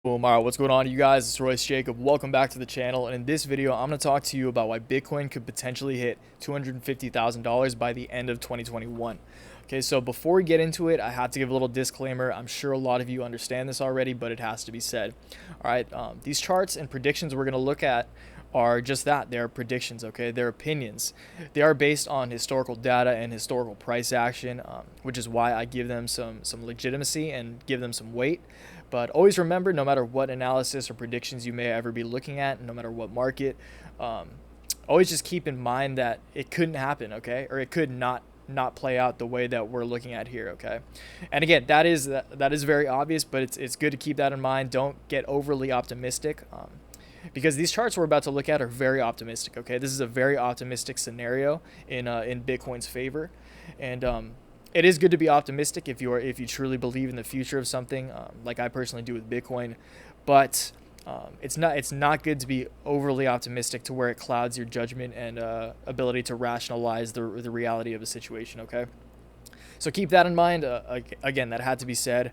Boom, alright, what's going on you guys? It's Royce Jacob. Welcome back to the channel, and in this video I'm going to talk to you about why Bitcoin could potentially hit $250,000 by the end of 2021. Okay, so before we get into it, I have to give a little disclaimer. I'm sure a lot of you understand this already, but it has to be said. Alright, these charts and predictions we're going to look at are just that. They're predictions, okay? They're opinions. They are based on historical data and historical price action, which is why I give them some legitimacy and give them some weight. But always remember, no matter what analysis or predictions you may ever be looking at, no matter what market, always just keep in mind that it couldn't happen, okay? Or it could not play out the way that we're looking at here, okay? And again, that is very obvious, but it's good to keep that in mind. Don't get overly optimistic, because these charts we're about to look at are very optimistic, okay? This is a very optimistic scenario in Bitcoin's favor, and it is good to be optimistic if you truly believe in the future of something, like I personally do with Bitcoin, but it's not good to be overly optimistic to where it clouds your judgment and ability to rationalize the reality of a situation, okay? So keep that in mind. Again, that had to be said,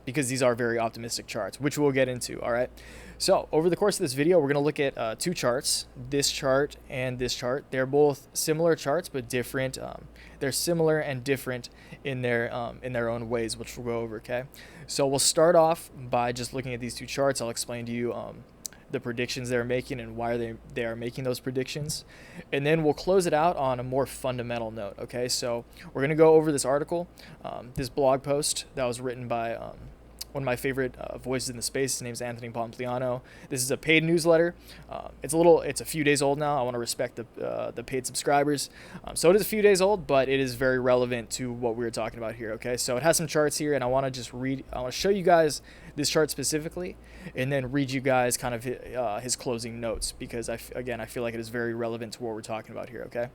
because these are very optimistic charts, which we'll get into, all right? So over the course of this video, we're going to look at two charts, this chart and this chart. They're both similar charts, but different. They're similar and different in their own ways, which we'll go over, okay? So we'll start off by just looking at these two charts. I'll explain to you the predictions they're making and why they are making those predictions. And then we'll close it out on a more fundamental note, okay? So we're going to go over this article, this blog post that was written by one of my favorite voices in the space. His name's Anthony Pompliano. This is a paid newsletter. It's a few days old now. I want to respect the paid subscribers. So it is a few days old, but it is very relevant to what we were talking about here, okay? So it has some charts here, and I want to show you guys this chart specifically, and then read you guys kind of his closing notes, because I feel like it is very relevant to what we're talking about here, okay?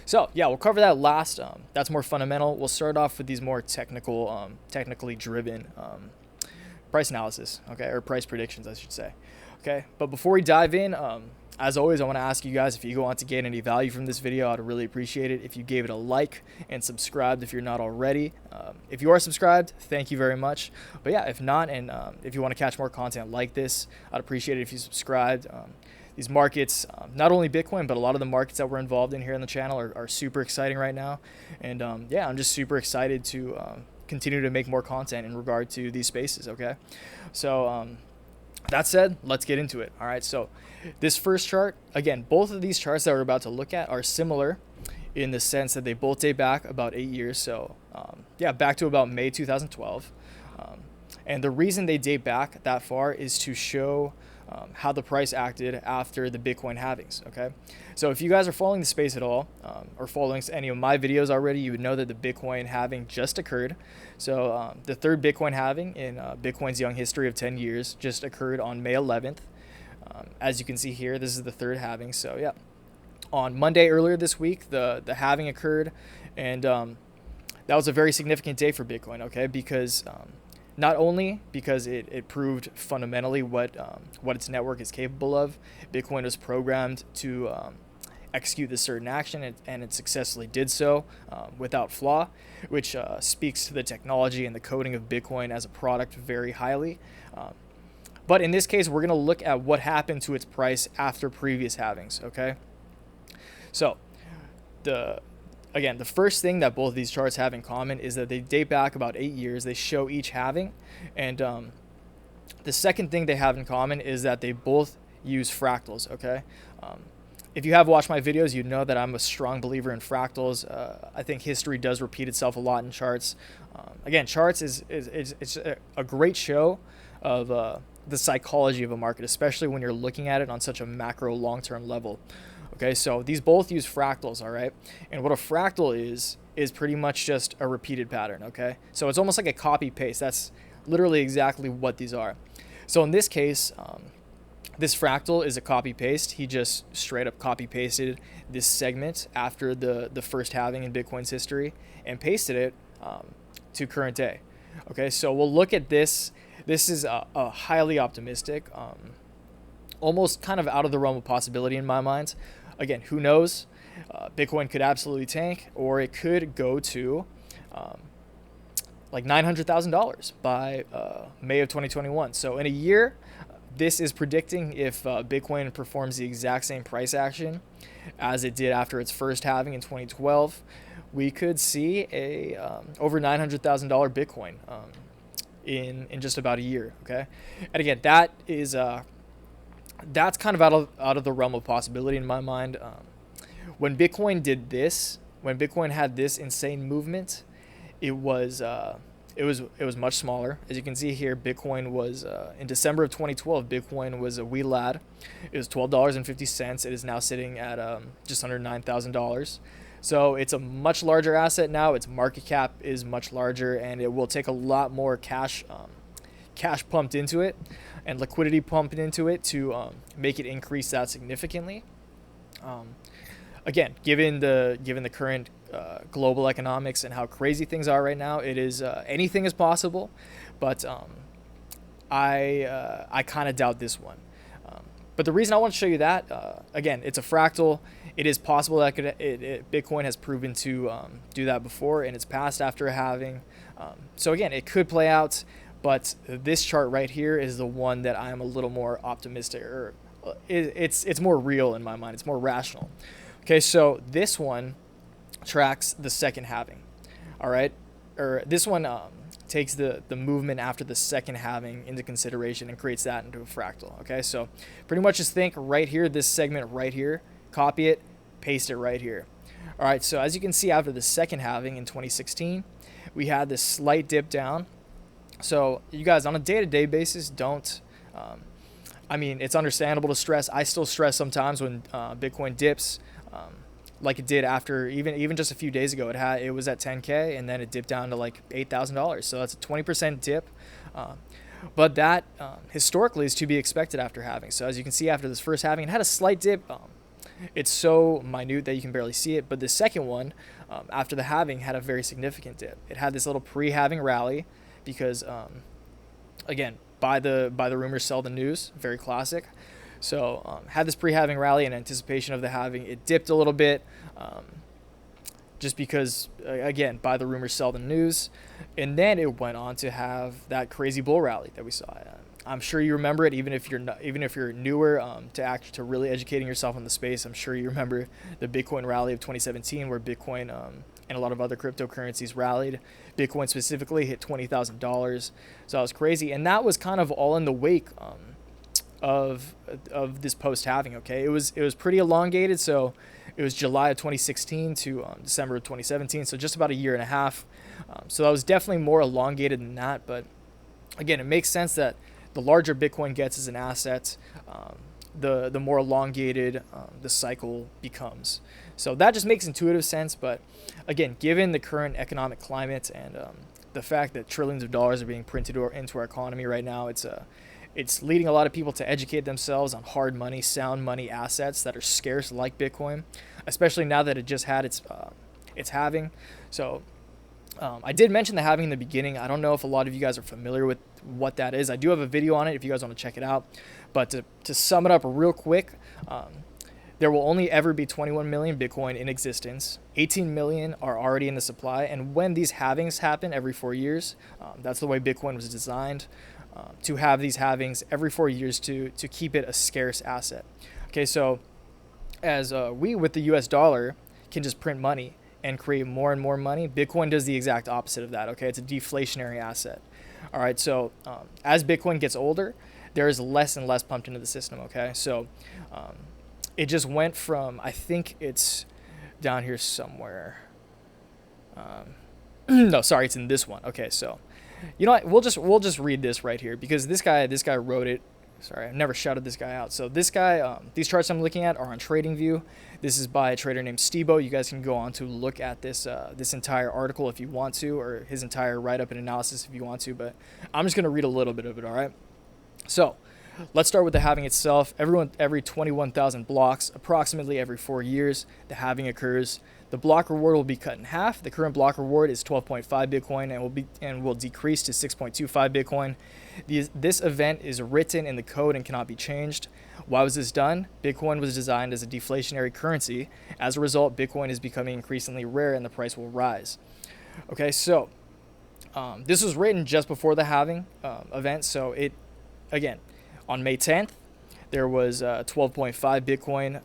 So yeah, we'll cover that last. That's more fundamental. We'll start off with these more technically driven price analysis, okay, or price predictions, I should say. Okay, but before we dive in, as always, I want to ask you guys, if you want to gain any value from this video, I'd really appreciate it if you gave it a like and subscribed if you're not already. If you are subscribed, thank you very much. But yeah, if not, and if you want to catch more content like this, I'd appreciate it if you subscribed. These markets, not only Bitcoin, but a lot of the markets that we're involved in here on the channel are super exciting right now. And yeah, I'm just super excited to continue to make more content in regard to these spaces, okay? So that said, let's get into it. All right, so this first chart, again, both of these charts that we're about to look at are similar in the sense that they both date back about 8 years. So yeah, back to about May 2012. And the reason they date back that far is to show how the price acted after the Bitcoin halvings, okay? So if you guys are following the space at all, or following any of my videos already, you would know that the Bitcoin halving just occurred. So the third Bitcoin halving in Bitcoin's young history of 10 years just occurred on May 11th. As you can see here, this is the third halving. So yeah, on Monday earlier this week, the halving occurred, and that was a very significant day for Bitcoin, okay? Because not only because it proved fundamentally what its network is capable of. Bitcoin was programmed to execute this certain action, and it successfully did so without flaw, which speaks to the technology and the coding of Bitcoin as a product very highly. But in this case, we're going to look at what happened to its price after previous halvings, okay? So Again, the first thing that both of these charts have in common is that they date back about 8 years. They show each halving. And the second thing they have in common is that they both use fractals, okay? If you have watched my videos, you know that I'm a strong believer in fractals. I think history does repeat itself a lot in charts. Again, charts it's a great show of the psychology of a market, especially when you're looking at it on such a macro long-term level. Okay, so these both use fractals, all right? And what a fractal is pretty much just a repeated pattern, okay? So it's almost like a copy-paste. That's literally exactly what these are. So in this case, this fractal is a copy-paste. He just straight up copy-pasted this segment after the first halving in Bitcoin's history and pasted it to current day. Okay, so we'll look at this. This is a highly optimistic, almost kind of out of the realm of possibility in my mind. Again, who knows? Bitcoin could absolutely tank, or it could go to like $900,000 by May of 2021. So in a year, this is predicting if Bitcoin performs the exact same price action as it did after its first halving in 2012, we could see a over $900,000 Bitcoin in just about a year. Okay, and again, that is that's kind of out of the realm of possibility in my mind. When Bitcoin did this, when Bitcoin had this insane movement, it was much smaller. As you can see here, Bitcoin was in December of 2012. Bitcoin was a wee lad. It was $12.50. It is now sitting at just under $9,000. So it's a much larger asset now. Its market cap is much larger, and it will take a lot more cash pumped into it and liquidity pumped into it to make it increase that significantly. Again, given the current global economics and how crazy things are right now, it is anything is possible, but I kind of doubt this one. But the reason I want to show you that, again, it's a fractal. It is possible that Bitcoin has proven to do that before in its past after a halving. So again, it could play out, but this chart right here is the one that I'm a little more optimistic, or it's more real in my mind. It's more rational. Okay, so this one tracks the second halving. All right, or this one takes the movement after the second halving into consideration and creates that into a fractal. Okay, so pretty much just think right here, this segment right here, copy it, paste it right here. All right, so as you can see, after the second halving in 2016, we had this slight dip down. So you guys, on a day-to-day basis, don't I mean, it's understandable to stress. I still stress sometimes when Bitcoin dips, like it did after even just a few days ago. It was at 10K, and then it dipped down to like $8,000. So that's a 20% dip. But that historically is to be expected after halving. So as you can see, after this first halving, it had a slight dip. It's so minute that you can barely see it. But the second one, after the halving, had a very significant dip. It had this little pre-halving rally because, again, buy the rumors, sell the news. Very classic. So had this pre-halving rally in anticipation of the halving. It dipped a little bit just because, again, buy the rumors, sell the news. And then it went on to have that crazy bull rally that we saw. I'm sure you remember it, even if you're newer to really educating yourself in the space. I'm sure you remember the Bitcoin rally of 2017, where Bitcoin and a lot of other cryptocurrencies rallied. Bitcoin specifically hit $20,000, so that was crazy, and that was kind of all in the wake of this post halving. Okay, it was pretty elongated. So it was July of 2016 to December of 2017, so just about a year and a half. So that was definitely more elongated than that. But again, it makes sense that the larger Bitcoin gets as an asset, the more elongated the cycle becomes. So that just makes intuitive sense. But again, given the current economic climate and the fact that trillions of dollars are being printed into our economy right now, it's leading a lot of people to educate themselves on hard money, sound money assets that are scarce, like Bitcoin, especially now that it just had its halving. So I did mention the halving in the beginning. I don't know if a lot of you guys are familiar with what that is. I do have a video on it if you guys want to check it out. But to sum it up real quick, there will only ever be 21 million Bitcoin in existence. 18 million are already in the supply. And when these halvings happen every 4 years, that's the way Bitcoin was designed, to have these halvings every 4 years to keep it a scarce asset. Okay, so as we with the US dollar can just print money and create more and more money, Bitcoin does the exact opposite of that. Okay, it's a deflationary asset. All right, so as Bitcoin gets older, there is less and less pumped into the system. Okay, so it just went from, I think it's down here somewhere. No, sorry, it's in this one. Okay, so you know what? We'll just read this right here, because this guy wrote it. Sorry, I've never shouted this guy out. So this guy, these charts I'm looking at are on TradingView. This is by a trader named Stebo. You guys can go on to look at this this entire article if you want to, or his entire write-up and analysis if you want to. But I'm just going to read a little bit of it, all right? So let's start with the halving itself. Every 21,000 blocks, approximately every 4 years, the halving occurs. The block reward will be cut in half. The current block reward is 12.5 Bitcoin and will decrease to 6.25 Bitcoin. This event is written in the code and cannot be changed. Why was this done? Bitcoin was designed as a deflationary currency. As a result, Bitcoin is becoming increasingly rare and the price will rise. Okay, so This was written just before the halving event. So again, on May 10th, there was 12.5 Bitcoin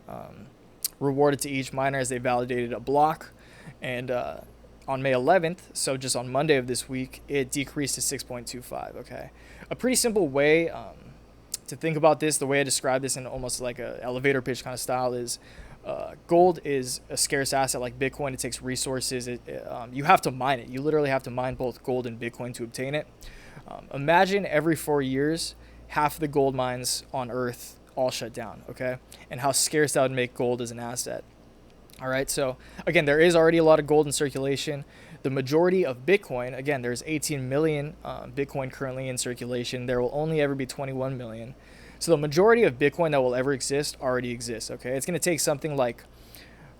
rewarded to each miner as they validated a block. And on May 11th, so just on Monday of this week, it decreased to 6.25. Okay, a pretty simple way to think about this, the way I describe this in almost like a elevator pitch kind of style, is gold is a scarce asset like Bitcoin. It takes resources. You have to mine it. You literally have to mine both gold and Bitcoin to obtain it. Imagine every 4 years, half the gold mines on Earth all shut down, okay? And how scarce that would make gold as an asset. All right, so again, there is already a lot of gold in circulation. The majority of Bitcoin, again, there's 18 million Bitcoin currently in circulation. There will only ever be 21 million. So the majority of Bitcoin that will ever exist already exists, okay? It's going to take something like,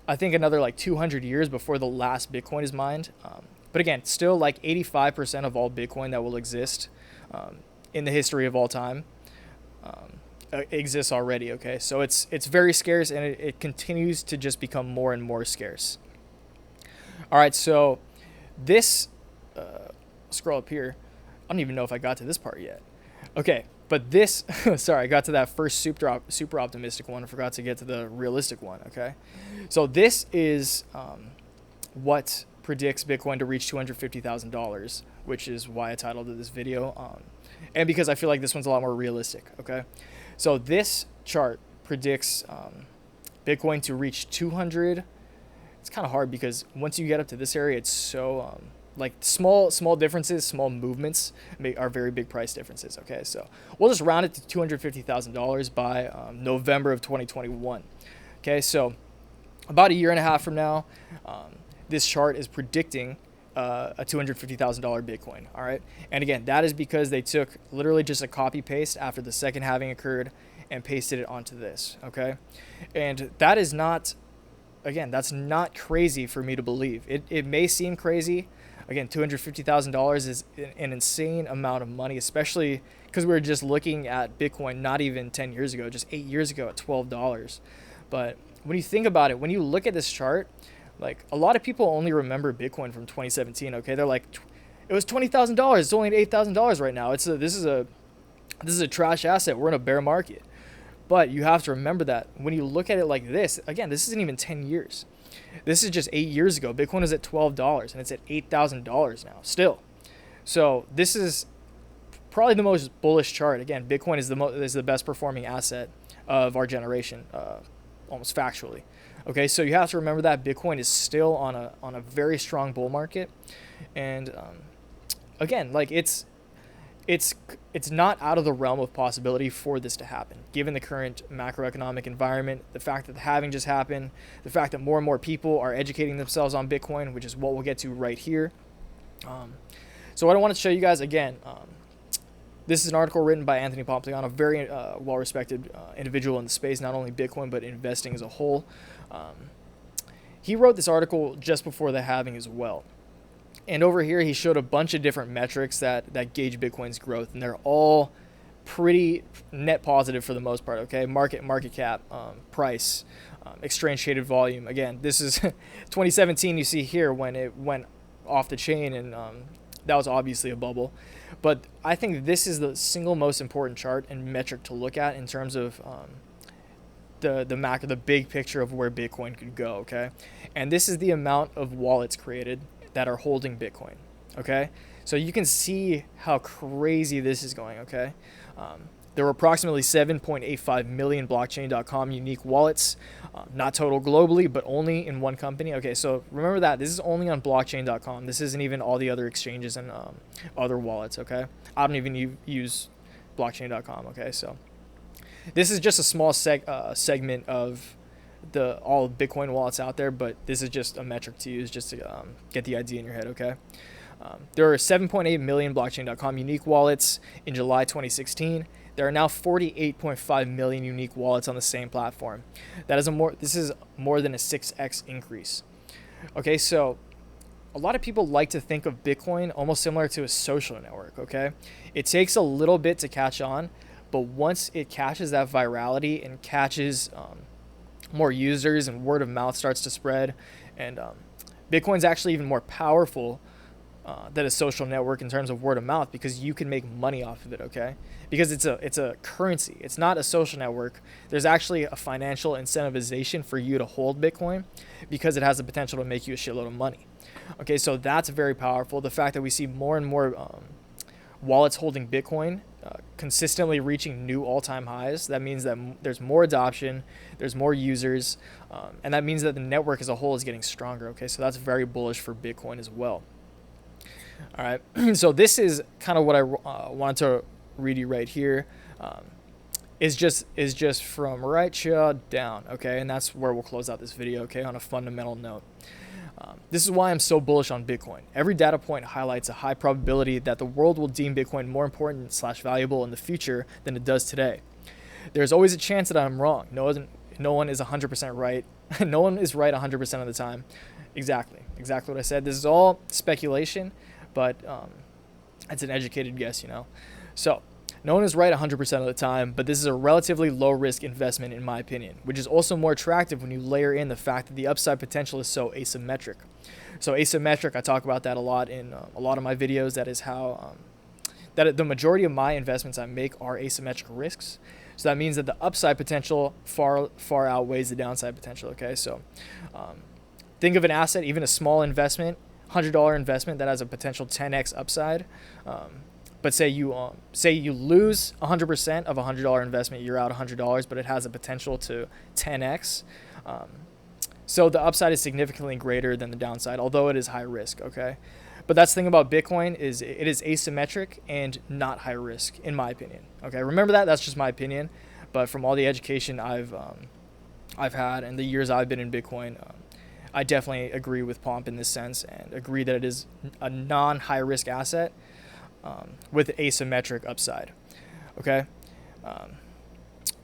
I think, another like 200 years before the last Bitcoin is mined. But again, still like 85% of all Bitcoin that will exist in the history of all time exists already, okay? So it's very scarce, and it continues to just become more and more scarce. All right, so this, scroll up here. I don't even know if I got to this part yet. Okay, but this, sorry, I got to that first super optimistic one. I forgot to get to the realistic one, okay? So this is what predicts Bitcoin to reach $250,000, which is why I titled this video, and because I feel like this one's a lot more realistic, okay? So this chart predicts Bitcoin to reach 200. It's kind of hard because once you get up to this area, it's so like small differences, small movements are very big price differences. Okay, so we'll just round it to $250,000 by November of 2021. Okay, so about a year and a half from now, this chart is predicting a $250,000 Bitcoin. All right, and again, that is because they took literally just a copy paste after the second halving occurred and pasted it onto this. Okay, and that is not, again, that's not crazy for me to believe. It may seem crazy. Again, $250,000 is an insane amount of money, especially because we were just looking at Bitcoin not even 10 years ago, just 8 years ago at $12. But when you think about it, when you look at this chart, like a lot of people only remember Bitcoin from 2017. Okay, they're like, it was $20,000. It's only at $8,000 right now. This is a trash asset. We're in a bear market. But you have to remember that when you look at it like this, again, this isn't even 10 years. This is just 8 years ago. Bitcoin was at $12 and it's at $8,000 now still. So this is probably the most bullish chart. Again, Bitcoin is the best performing asset of our generation, almost factually. Okay, so you have to remember that Bitcoin is still on a very strong bull market, and again, like it's not out of the realm of possibility for this to happen, given the current macroeconomic environment, the fact that the halving just happened, the fact that more and more people are educating themselves on Bitcoin, which is what we'll get to right here. So what I want to show you guys again. This is an article written by Anthony Pompliano, a very well-respected individual in the space, not only Bitcoin, but investing as a whole. He wrote this article just before the halving as well. And over here, he showed a bunch of different metrics that gauge Bitcoin's growth, and they're all pretty net positive for the most part, okay? Market cap, price, exchange-traded volume. Again, this is 2017 you see here when it went off the chain, and that was obviously a bubble. But I think this is the single most important chart and metric to look at in terms of the big picture of where Bitcoin could go, okay? And this is the amount of wallets created that are holding Bitcoin, okay? So you can see how crazy this is going, okay? There were approximately 7.85 million blockchain.com unique wallets, not total globally, but only in one company. Okay, so remember that. This is only on blockchain.com. This isn't even all the other exchanges and other wallets, okay? I don't even use blockchain.com, okay? So this is just a small segment of all Bitcoin wallets out there, but this is just a metric to use just to get the idea in your head, okay? There are 7.8 million blockchain.com unique wallets in July 2016. There are now 48.5 million unique wallets on the same platform. This is more than a 6x increase. Okay, so a lot of people like to think of Bitcoin almost similar to a social network, okay? It takes a little bit to catch on, but once it catches that virality and catches more users and word of mouth starts to spread, and Bitcoin's actually even more powerful that a social network in terms of word of mouth, because you can make money off of it, okay? Because it's a currency. It's not a social network. There's actually a financial incentivization for you to hold Bitcoin because it has the potential to make you a shitload of money. Okay, so that's very powerful. The fact that we see more and more wallets holding Bitcoin consistently reaching new all-time highs, that means that there's more adoption, there's more users, and that means that the network as a whole is getting stronger, okay? So that's very bullish for Bitcoin as well. All right, so this is kind of what I wanted to read you right here. Is just from right here down, okay? And that's where we'll close out this video, okay, on a fundamental note. This is why I'm so bullish on Bitcoin. Every data point highlights a high probability that the world will deem Bitcoin more important / valuable in the future than it does today. There's always a chance that I'm wrong. No one is 100% right. No one is right 100% of the time. Exactly what I said. This is all speculation, but it's an educated guess, you know. So no one is right 100% of the time, but this is a relatively low-risk investment in my opinion, which is also more attractive when you layer in the fact that the upside potential is so asymmetric. So asymmetric, I talk about that a lot in a lot of my videos. That is how that the majority of my investments I make are asymmetrical risks. So that means that the upside potential far outweighs the downside potential, okay? So think of an asset, even a small investment, $100 investment that has a potential 10x upside. But say you lose 100% of a $100 investment, you're out $100, but it has a potential to 10x. So the upside is significantly greater than the downside, although it is high risk, okay? But that's the thing about Bitcoin, is it is asymmetric and not high risk, in my opinion, okay? Remember that, that's just my opinion, but from all the education I've had and the years I've been in Bitcoin, I definitely agree with Pomp in this sense, and agree that it is a non-high risk asset with asymmetric upside, okay?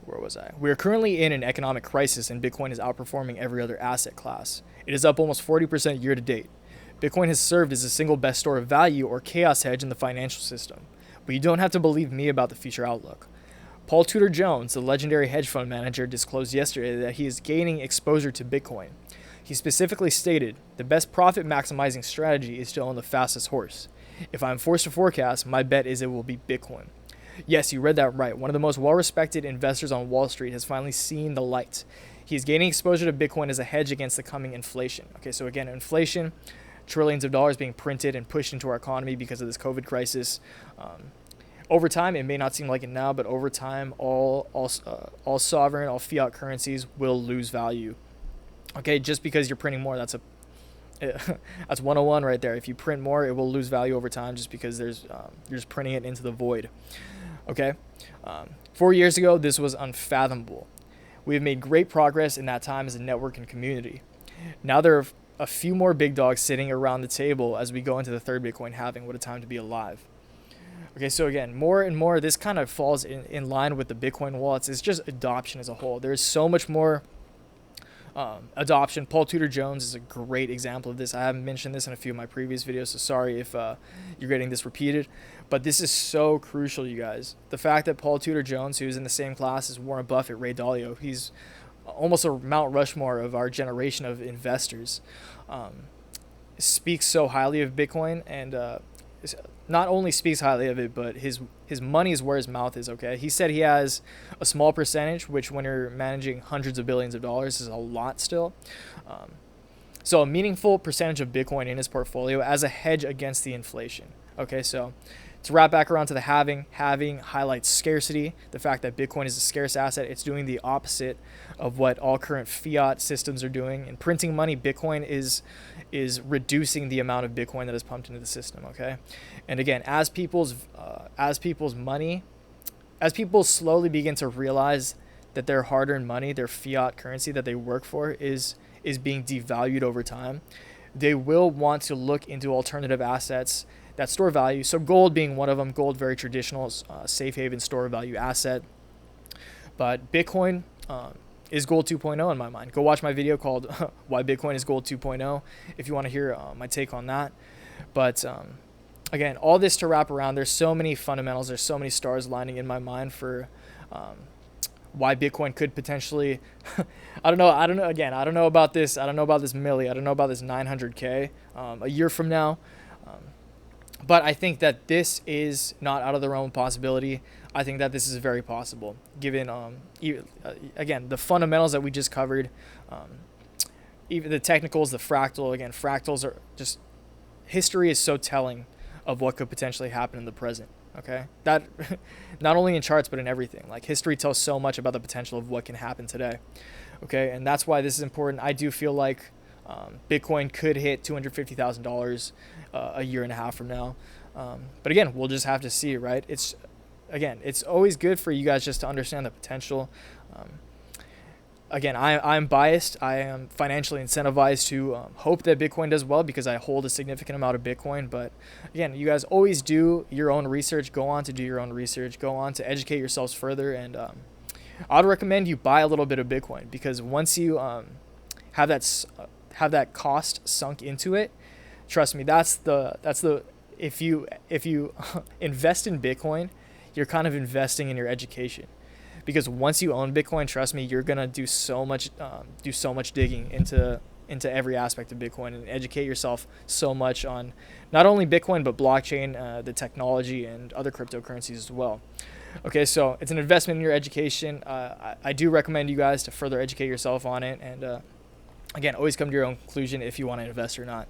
Where was I? We are currently in an economic crisis, and Bitcoin is outperforming every other asset class. It is up almost 40% year to date. Bitcoin has served as a single best store of value or chaos hedge in the financial system. But you don't have to believe me about the future outlook. Paul Tudor Jones, the legendary hedge fund manager, disclosed yesterday that he is gaining exposure to Bitcoin. He specifically stated, the best profit maximizing strategy is to own the fastest horse. If I'm forced to forecast, my bet is it will be Bitcoin. Yes, you read that right. One of the most well-respected investors on Wall Street has finally seen the light. He is gaining exposure to Bitcoin as a hedge against the coming inflation. Okay, so again, inflation, trillions of dollars being printed and pushed into our economy because of this COVID crisis. Over time, it may not seem like it now, but over time, all sovereign, all fiat currencies will lose value. Okay, just because you're printing more, that's 101 right there. If you print more, it will lose value over time, just because you're just printing it into the void. Okay, 4 years ago, this was unfathomable. We have made great progress in that time as a network and community. Now there are a few more big dogs sitting around the table as we go into the third Bitcoin halving. What a time to be alive. Okay, so again, more and more, this kind of falls in line with the Bitcoin wallets. It's just adoption as a whole. There's so much more adoption. Paul Tudor Jones is a great example of this. I haven't mentioned this in a few of my previous videos, so sorry if you're getting this repeated, but this is so crucial, you guys. The fact that Paul Tudor Jones, who's in the same class as Warren Buffett, Ray Dalio, he's almost a Mount Rushmore of our generation of investors, speaks so highly of Bitcoin, and not only speaks highly of it, but his money is where his mouth is, okay? He said he has a small percentage, which when you're managing hundreds of billions of dollars is a lot still. So a meaningful percentage of Bitcoin in his portfolio as a hedge against the inflation. Okay, so to wrap back around to the halving highlights scarcity, the fact that Bitcoin is a scarce asset. It's doing the opposite of what all current fiat systems are doing. In printing money, Bitcoin is reducing the amount of Bitcoin that is pumped into the system, okay? And again, as people slowly begin to realize that their hard-earned money, their fiat currency that they work for is being devalued over time, they will want to look into alternative assets that store value. So gold being one of them. Gold, very traditional, safe haven store value asset. But Bitcoin is gold 2.0 in my mind. Go watch my video called Why Bitcoin is Gold 2.0 if you want to hear my take on that. But again, all this to wrap around, there's so many fundamentals, there's so many stars lining in my mind for why Bitcoin could potentially I don't know about this milli, I don't know about this 900K a year from now. But I think that this is not out of the realm of possibility. I think that this is very possible, given again, the fundamentals that we just covered, even the technicals, the fractal. Again, fractals are just, history is so telling of what could potentially happen in the present. Okay, that not only in charts but in everything. Like, history tells so much about the potential of what can happen today. Okay, and that's why this is important. I do feel like Bitcoin could hit $250,000 a year and a half from now. But again, we'll just have to see, right? It's always good for you guys just to understand the potential. Again, I'm biased. I am financially incentivized to hope that Bitcoin does well because I hold a significant amount of Bitcoin. But again, you guys always do your own research. Go on to do your own research. Go on to educate yourselves further. And I'd recommend you buy a little bit of Bitcoin, because once you have that cost sunk into it, trust me, that's the if you invest in Bitcoin, you're kind of investing in your education. Because once you own Bitcoin, trust me, you're gonna do so much digging into every aspect of Bitcoin and educate yourself so much on not only Bitcoin but blockchain, the technology, and other cryptocurrencies as well. Okay, so it's an investment in your education. I do recommend you guys to further educate yourself on it, and again, always come to your own conclusion if you want to invest or not.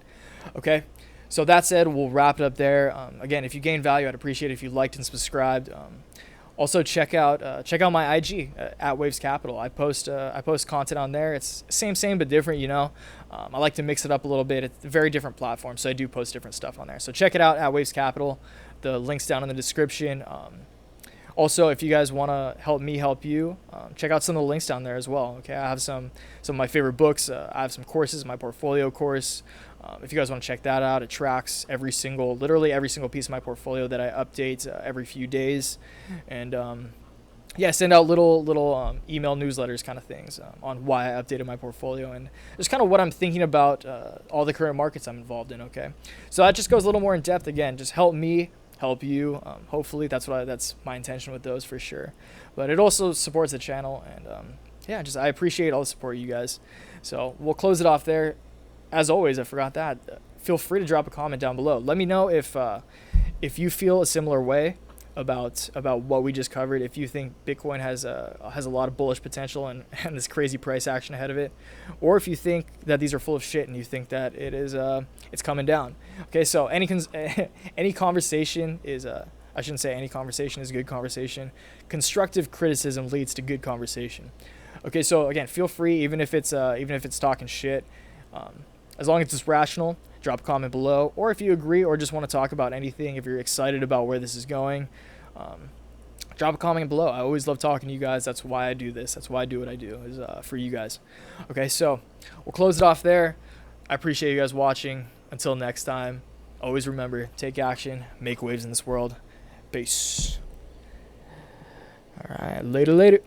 Okay, so that said, we'll wrap it up there. Again, if you gained value, I'd appreciate it if you liked and subscribed. Also, check out my IG at Waves Capital. I post content on there. It's same but different, you know. I like to mix it up a little bit. It's a very different platform, so I do post different stuff on there. So check it out at Waves Capital. The link's down in the description. Also, if you guys want to help me help you, check out some of the links down there as well. Okay, I have some of my favorite books. I have some courses, my portfolio course. If you guys want to check that out, it tracks literally every single piece of my portfolio that I update every few days, and yeah, send out little email newsletters kind of things on why I updated my portfolio and just kind of what I'm thinking about all the current markets I'm involved in. Okay, so that just goes a little more in depth. Again, just help me help you. Hopefully that's my intention with those for sure. But it also supports the channel, and yeah, I appreciate all the support, you guys. So we'll close it off there. As always, I forgot that. Feel free to drop a comment down below. Let me know if you feel a similar way about what we just covered. If you think Bitcoin has a lot of bullish potential and this crazy price action ahead of it, or if you think that these are full of shit and you think that it's coming down. Okay, so any conversation is I shouldn't say any conversation is good conversation. Constructive criticism leads to good conversation. Okay, so again, feel free, even if it's talking shit. As long as it's rational, drop a comment below. Or if you agree or just want to talk about anything, if you're excited about where this is going, drop a comment below. I always love talking to you guys. That's why I do this. That's why I do what I do, is for you guys. Okay, so we'll close it off there. I appreciate you guys watching. Until next time, always remember, take action, make waves in this world. Peace. All right, later.